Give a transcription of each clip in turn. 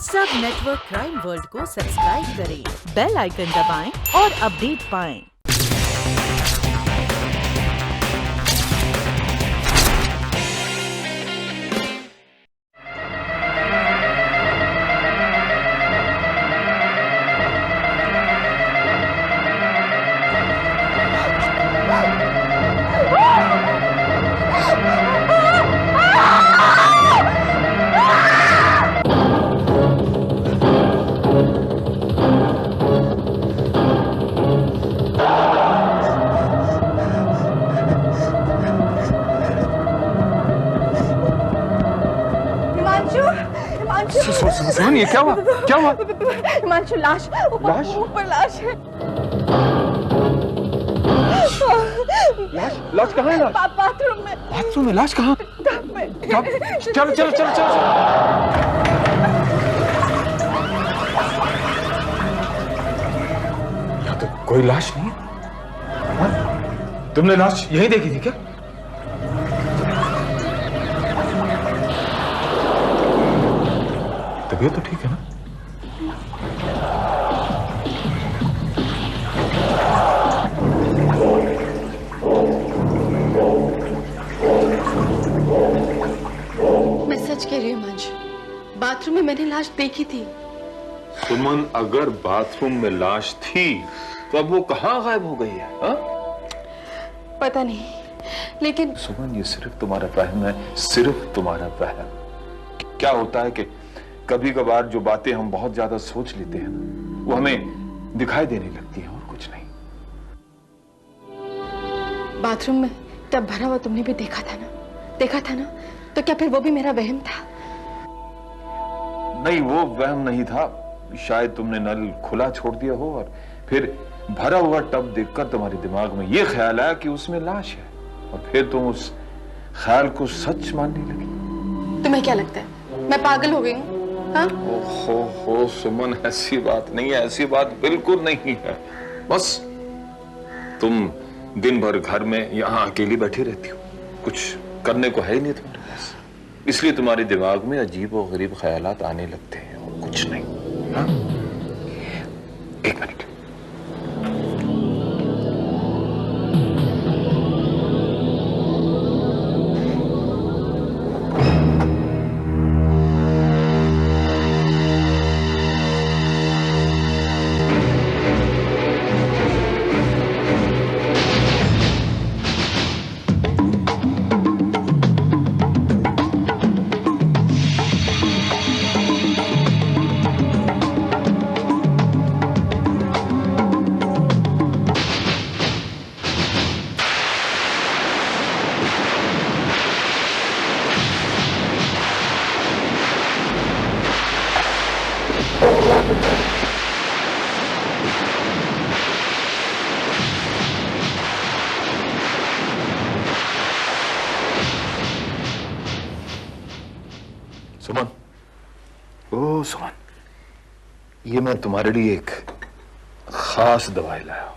सब network crime world को subscribe करें, बेल आइकन दबाएं और अपडेट पाएं। सुमन, ये क्या हुआ? क्या हुआ? हिमांशु, लाश ऊपर लाश है। लाश कहाँ है? बाथरूम में। बाथरूम में लाश कहाँ? चलो चलो चलो चलो। यहाँ तो कोई लाश नहीं है। तुमने लाश यहीं देखी थी क्या? तबीयत तो ठीक है ना? मैं सच कह रही हूँ हिमांशु, बाथरूम में मैंने लाश देखी थी। सुमन, अगर बाथरूम में लाश थी तो अब वो कहाँ गायब हो गई है? हा? पता नहीं, लेकिन सुमन, ये सिर्फ तुम्हारा वहम है, सिर्फ तुम्हारा वहम। क्या होता है कि कभी कभार जो बातें हम बहुत ज्यादा सोच लेते हैं वो हमें दिखाई देने लगती हैं, और कुछ नहीं। बाथरूम में टब भरा हुआ तुमने भी देखा था ना? देखा था ना? तो क्या फिर वो भी मेरा वहम था? नहीं, वो वहम नहीं था। शायद तुमने नल खुला छोड़ दिया हो और फिर भरा हुआ टब देखकर तुम्हारे दिमाग में ये ख्याल आया कि उसमें लाश है, और फिर तुम उस ख्याल को सच मानने लगी। तुम्हें क्या लगता है मैं पागल हो गई हूँ? हाँ? ओहो सुमन, ऐसी बात नहीं है, ऐसी बात बिल्कुल नहीं है। बस तुम दिन भर घर में यहाँ अकेली बैठी रहती हो, कुछ करने को है ही नहीं तुम्हारे पास, इसलिए तुम्हारे दिमाग में अजीब और गरीब ख्यालात आने लगते हैं, और कुछ नहीं। हाँ? एक मिनट। सुमन, ओ सुमन, ये मैं तुम्हारे लिए एक खास दवाई लाया हूं।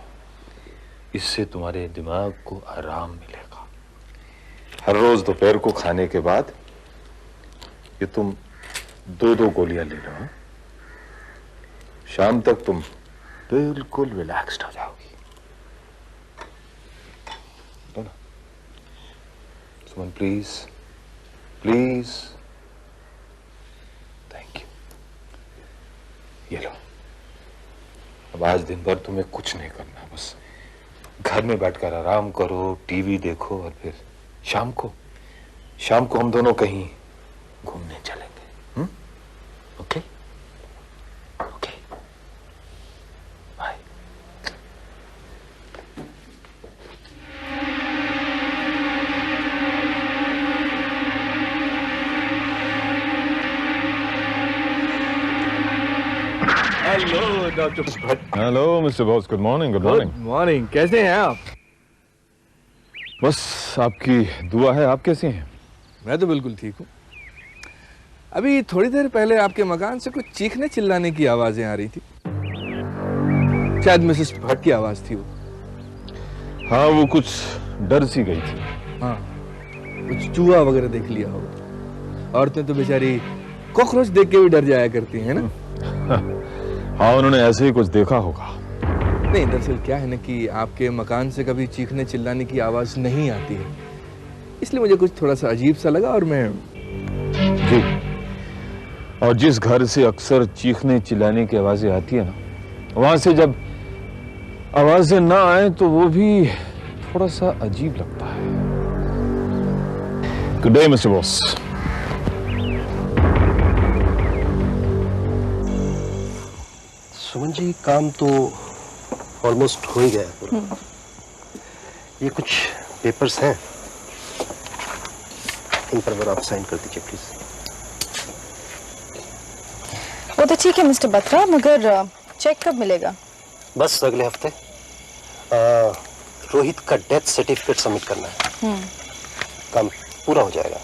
इससे तुम्हारे दिमाग को आराम मिलेगा। हर रोज दोपहर को खाने के बाद ये तुम 2-2 गोलियां ले लो। हाँ? शाम तक तुम बिल्कुल रिलैक्स्ड हो जाओगी। लो ना सुमन, प्लीज प्लीज। ये लो। अब आज दिन भर तुम्हें कुछ नहीं करना, बस घर में बैठकर आराम करो, टीवी देखो, और फिर शाम को हम दोनों कहीं घूमने चलेंगे। Okay okay, bye. Hello doctor Bhatt. Hello mister boss, good morning. Good morning. Good morning, कैसे हैं आप? बस आपकी दुआ है। आप कैसे हैं? मैं तो बिल्कुल ठीक हूँ। अभी थोड़ी देर पहले आपके मकान से कुछ चीखने चिल्लाने की आवाजें आ रही थी। शायद मिसेस भट्ट की आवाज थी वो। हाँ, वो कुछ डर सी गई थी। हाँ, कुछ चूहा वगैरह देख लिया होगा। औरतें तो बेचारी कॉकरोच देख के भी डर जाया करती हैं ना? हाँ, उन्होंने ऐसे ही कुछ देखा होगा। नहीं, दरअसल क्या है ना कि आपके मकान से कभी चीखने चिल्लाने की आवाज नहीं आती है, इसलिए मुझे कुछ थोड़ा सा अजीब सा लगा और मैं। जी, और जिस घर से अक्सर चीखने चिल्लाने की आवाजें आती है ना, वहां से जब आवाजें ना आए तो वो भी थोड़ा सा अजीब लगता है। Good day mister boss. Suman ji, काम तो ऑलमोस्ट हो ही गया है पूरा। ये कुछ पेपर्स हैं, इन पर आप साइन कर दीजिए प्लीज। वो तो ठीक है मिस्टर बत्रा, मगर चेक कब मिलेगा? बस अगले हफ्ते। रोहित का डेथ सर्टिफिकेट सबमिट करना है, काम पूरा हो जाएगा।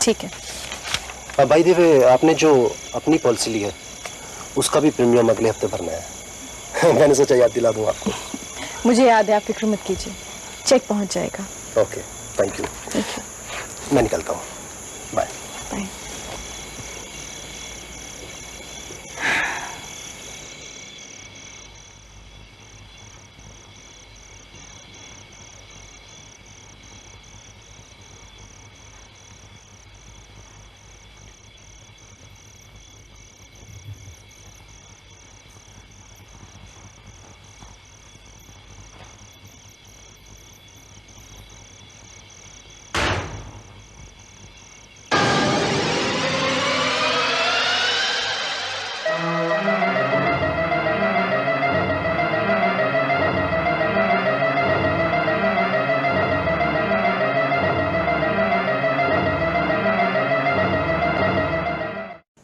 ठीक है। बाय द वे, आपने जो अपनी पॉलिसी ली है उसका भी प्रीमियम अगले हफ्ते भरना है। मैंने सोचा याद दिला दूं आपको। मुझे याद है, आप फिक्र मत कीजिए, चेक पहुंच जाएगा। Okay, thank you. मैं निकलता हूँ, बाय। बाय।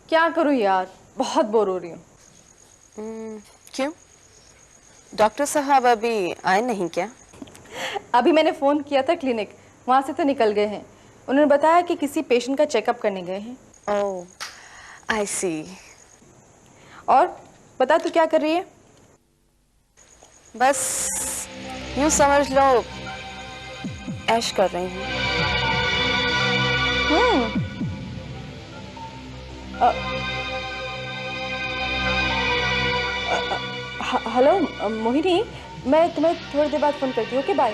क्या करूं यार, बहुत बोर हो रही हूँ। क्यों? डॉक्टर साहब अभी आए नहीं क्या? अभी मैंने फोन किया था क्लिनिक, वहां से तो निकल गए हैं। उन्होंने बताया कि किसी पेशेंट का चेकअप करने गए हैं। ओह, आई सी। और बता, तू क्या कर रही है? बस यूं समझ लो, ऐश कर रही हूँ। हेलो मोहिनी, मैं तुम्हें थोड़ी देर बाद फोन करती हूँ। Okay, bye.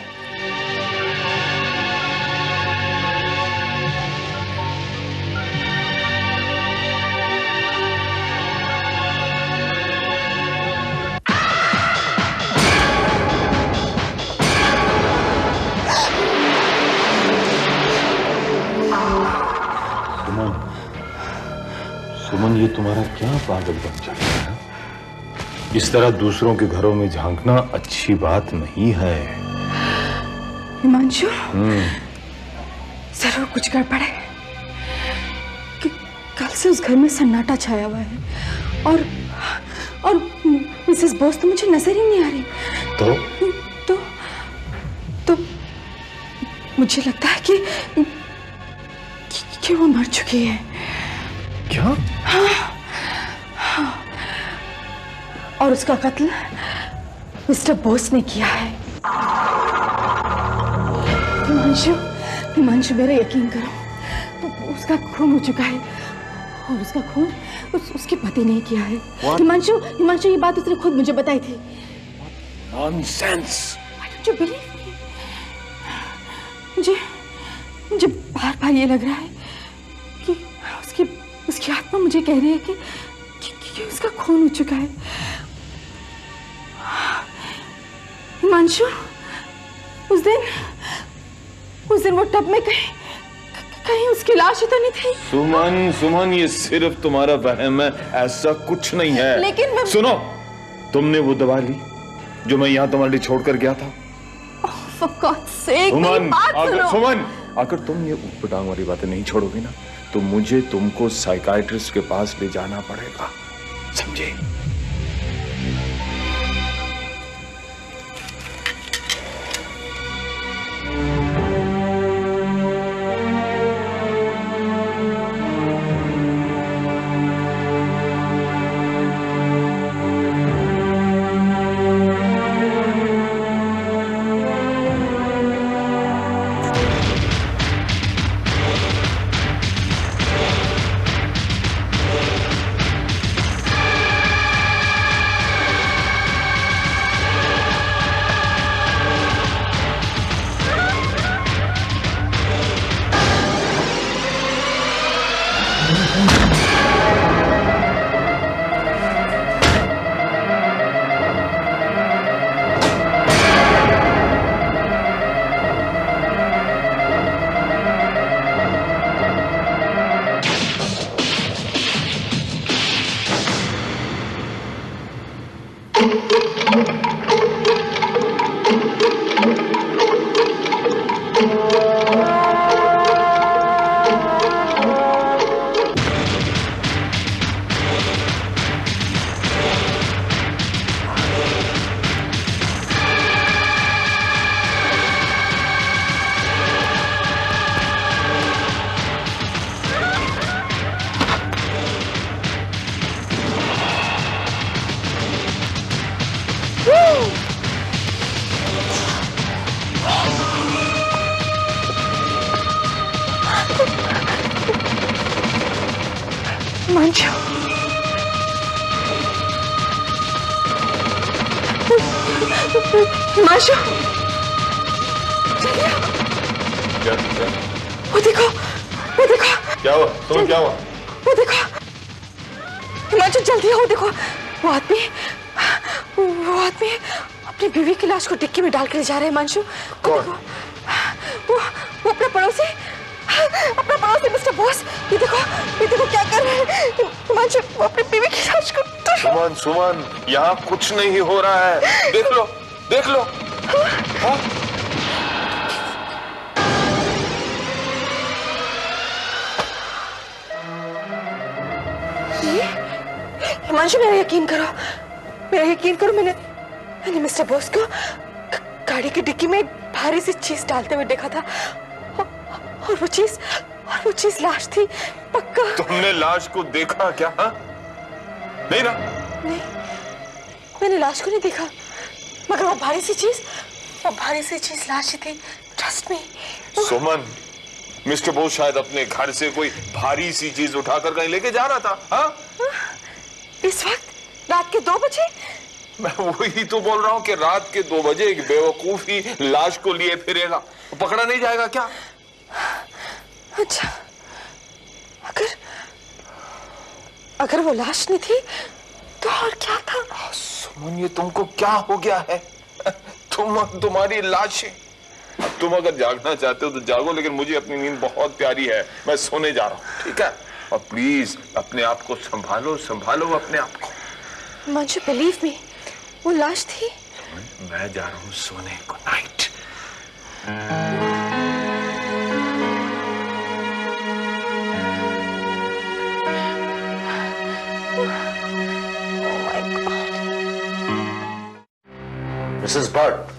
सुमन, ये तुम्हारा क्या पागलपन चल रहा है? इस तरह दूसरों के घरों में झांकना अच्छी बात नहीं है। हिमांशु, जरूर कुछ गड़बड़ है कि कल से उस घर में सन्नाटा छाया हुआ है और मिसेस बोस तो मुझे नजर ही नहीं आ रही। तो मुझे लगता है कि वो मर चुकी है। क्या? हाँ, और उसका कत्ल मिस्टर बोस ने किया है। हिमांशु, मेरा यकीन करो, तो उसका खून हो चुका है और उसका खून उसके पति ने किया है। हिमांशु, ये बात उसने खुद मुझे बताई थी। Nonsense. Why don't you believe me? मुझे बार-बार ये लग रहा है कि उसकी आत्मा मुझे कह रही है कि उसका खून हो चुका है। हिमांशु, उस दिन वो टब में कहीं उसकी लाश ही तो नहीं थी। सुमन, ये सिर्फ तुम्हारा वहम है, ऐसा कुछ नहीं है। लेकिन मैं... सुनो, तुमने वो दवा ली जो मैं यहाँ तुम्हारे लिए छोड़कर गया था? For God's sake, मेरी बात सुनो। सुमन, अगर तुम ये ऊट-पटांग वाली बातें नहीं छोड़ोगी ना, तो मुझे तुमको साइकाइट्रिस्ट के पास ले जाना पड़ेगा, समझे? मंजू, मंजू, क्या वो देखो, वो देखो, क्या हुआ? तुम्हें क्या हुआ? वो देखो, हिमांशु जल्दी आओ, देखो वो आदमी अपनी बीवी की लाश को डिक्की में डाल कर ले जा रहे हैं। हिमांशु, वो देखो, वो अपना पड़ोसी मिस्टर बोस, ये देखो क्या कर रहे हैं हिमांशु, वो अपनी बीवी की लाश को। सुमन, यहाँ कुछ नहीं हो रहा है, देख लो, देख लो। हाँ? हिमांशु, मेरा यकीन करो, मैंने मिस्टर बोस को गाड़ी की डिक्की में भारी सी चीज डालते हुए देखा था, और वो चीज लाश थी, पक्का। तुमने लाश को देखा क्या? हा? नहीं ना? नहीं, मैंने लाश को नहीं देखा, मगर वो भारी सी चीज लाश ही थी, ट्रस्ट मी। सुमन, मिस्टर बोस शायद अपने घर से कोई भारी सी चीज उठाकर कहीं लेके जा रहा था। हाँ? इस वक्त रात के 2 बजे? मैं वही तो बोल रहा हूँ कि रात के 2 बजे एक बेवकूफ ही लाश को लिए फिरेगा, पकड़ा नहीं जाएगा क्या? अच्छा, अगर वो लाश नहीं थी तो और क्या था? सुमन, ये तुमको क्या हो गया है? तुम्हारी लाश है। तुम अगर जागना चाहते हो तो जागो, लेकिन मुझे अपनी नींद बहुत प्यारी है, मैं सोने जा रहा हूँ, ठीक है? और प्लीज अपने आप को संभालो अपने आप को। मंजू, बिलीव मी, वो लाश थी। मैं जा रहा हूँ सोने। Good night. मिसेस भट्ट,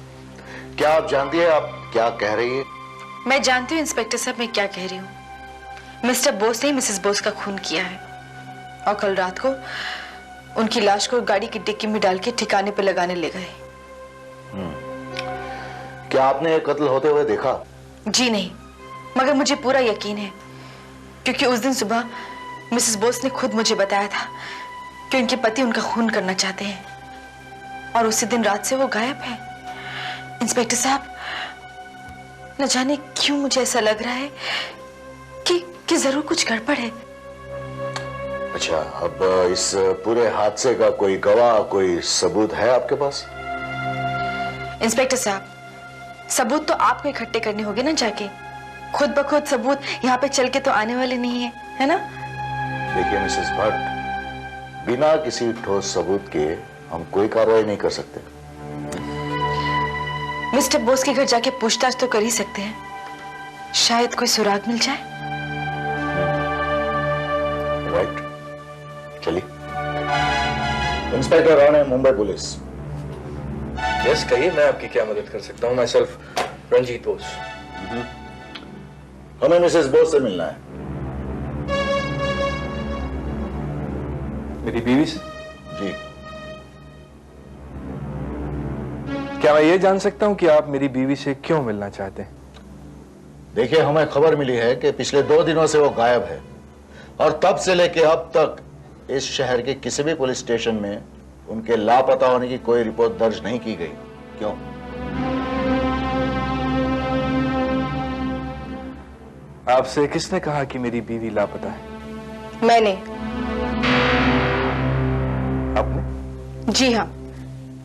क्या आप जानती है आप क्या कह रही है? मैं जानती हूँ इंस्पेक्टर साहब, मैं क्या कह रही हूँ। मिस्टर बोस ने मिसेस बोस का खून किया है, और कल रात को उनकी लाश को गाड़ी की डिक्की में डाल के ठिकाने पे लगाने ले गए। क्या आपने ये कत्ल होते हुए देखा? जी नहीं, मगर मुझे पूरा यकीन है, क्योंकि उस दिन सुबह मिसेस बोस ने खुद मुझे बताया था कि उनके पति उनका खून करना चाहते हैं, और उसी दिन रात से वो गायब है। इंस्पेक्टर साहब, न जाने क्यों मुझे ऐसा लग रहा है कि जरूर कुछ गड़बड़ है। अच्छा, अब इस पूरे हादसे का कोई गवाह, कोई सबूत है आपके पास? इंस्पेक्टर साहब, सबूत तो आपको इकट्ठे करने होंगे ना जाके, खुद ब खुद सबूत यहाँ पे चल के तो आने वाले नहीं है ना? देखिए मिसेस भट्ट, बिना किसी ठोस सबूत के हम कोई कार्रवाई नहीं कर सकते। मिस्टर बोस के घर जाके पूछताछ तो कर ही सकते हैं, शायद कोई सुराग मिल जाए। राइट, चलिए। Inspector Rane, Mumbai police. Yes, कहिए, मैं आपकी क्या मदद कर सकता हूँ? My self Ranjit Bose. हमें मिसेस बोस से मिलना है। मेरी बीवी से? जी। क्या मैं ये जान सकता हूँ कि आप मेरी बीवी से क्यों मिलना चाहते हैं? देखिए, हमें खबर मिली है कि पिछले 2 दिनों से वो गायब है, और तब से लेके अब तक इस शहर के किसी भी पुलिस स्टेशन में उनके लापता होने की कोई रिपोर्ट दर्ज नहीं की गई। क्यों? आपसे किसने कहा कि मेरी बीवी लापता है? मैंने। आपने? जी हाँ,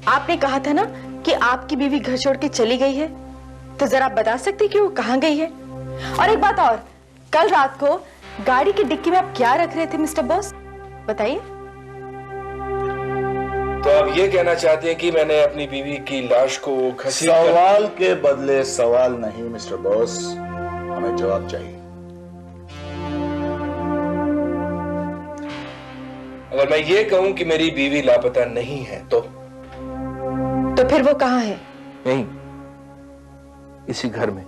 आपने कहा था ना कि आपकी बीवी घर छोड़ के चली गई है, तो जरा आप बता सकते कि वो कहाँ गई है? और एक बात और, कल रात को गाड़ी की डिक्की में आप क्या रख रहे थे मिस्टर बॉस, बताइए। तो आप ये कहना चाहते हैं कि मैंने अपनी बीवी की लाश को घसीट कर... सवाल के बदले सवाल नहीं मिस्टर बॉस, हमें जवाब चाहिए। अगर मैं ये कहूं कि मेरी बीवी लापता नहीं है तो फिर वो कहाँ है? नहीं, इसी घर में।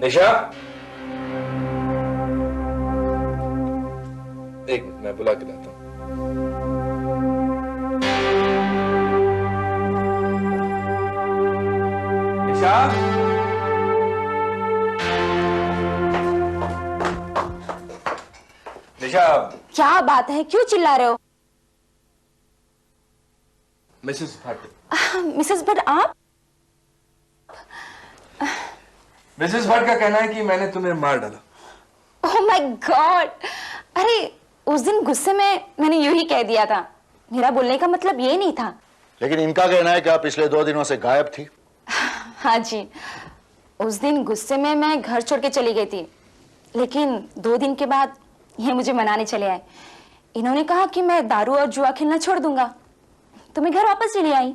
निशा, एक मिनट, मैं बुला के लाता हूं। निशा, निशा। क्या बात है, क्यों चिल्ला रहे हो? मिसेस भट्ट। मिसेस भट्ट आप? मिसेस भट्ट का कहना है कि मैंने तुम्हें मार डाला। Oh my God! अरे उस दिन गुस्से में मैंने यूं ही कह दिया था, मेरा बोलने का मतलब ये नहीं था। लेकिन इनका कहना है कि आप पिछले 2 दिनों से गायब थी। हाँ जी, उस दिन गुस्से में मैं घर छोड़ के चली गई थी, लेकिन 2 दिन के बाद ये मुझे मनाने चले आए। इन्होंने कहा कि मैं दारू और जुआ खेलना छोड़ दूंगा, तो मैं घर वापस चली आई।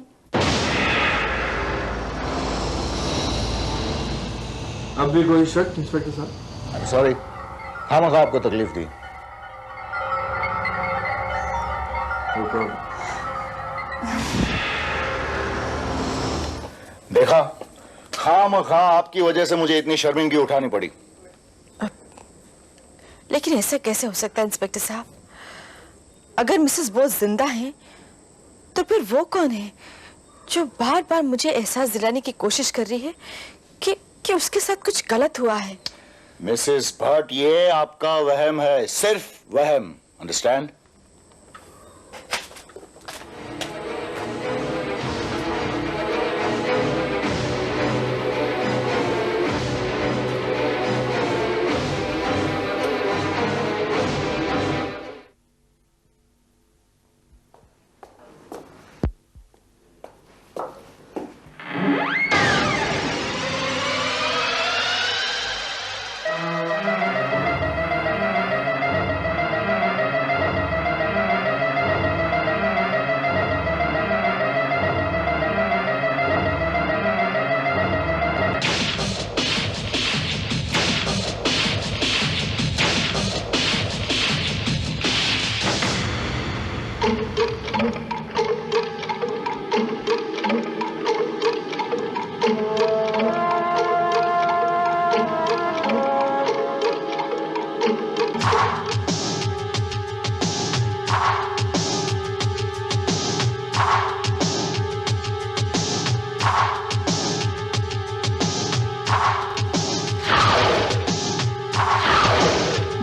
अब भी कोई शक इंस्पेक्टर साहब? आई एम सॉरी, खामखा आपको तकलीफ दी। No problem. देखा, खामखा आपकी वजह से मुझे इतनी शर्मिंदगी उठानी पड़ी। लेकिन ऐसा कैसे हो सकता है इंस्पेक्टर साहब? अगर मिसेस बोस जिंदा हैं, तो फिर वो कौन है जो बार बार मुझे एहसास दिलाने की कोशिश कर रही है कि उसके साथ कुछ गलत हुआ है? मिसेस भट्ट, ये आपका वहम है, सिर्फ वहम, अंडरस्टैंड?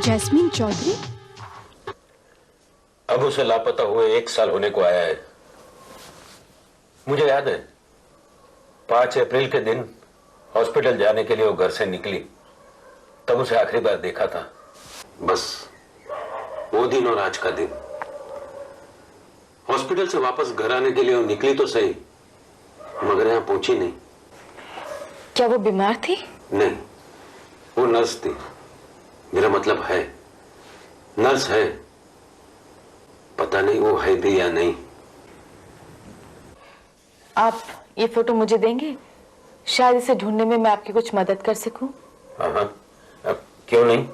जैस्मीन चौधरी? अब उसे लापता हुए 1 साल होने को आया है। मुझे याद है 5 अप्रैल के दिन हॉस्पिटल जाने के लिए वो घर से निकली, तब उसे आखिरी बार देखा था। बस वो दिन और आज का दिन। हॉस्पिटल से वापस घर आने के लिए वो निकली तो सही, मगर यहां पहुंची नहीं। क्या वो बीमार थी? नहीं, वो नर्स थी। मेरा मतलब है नर्स है, पता नहीं वो है भी या नहीं। आप ये फोटो मुझे देंगे? शायद इसे ढूंढने में मैं आपकी कुछ मदद कर सकूं। हाँ, क्यों नहीं।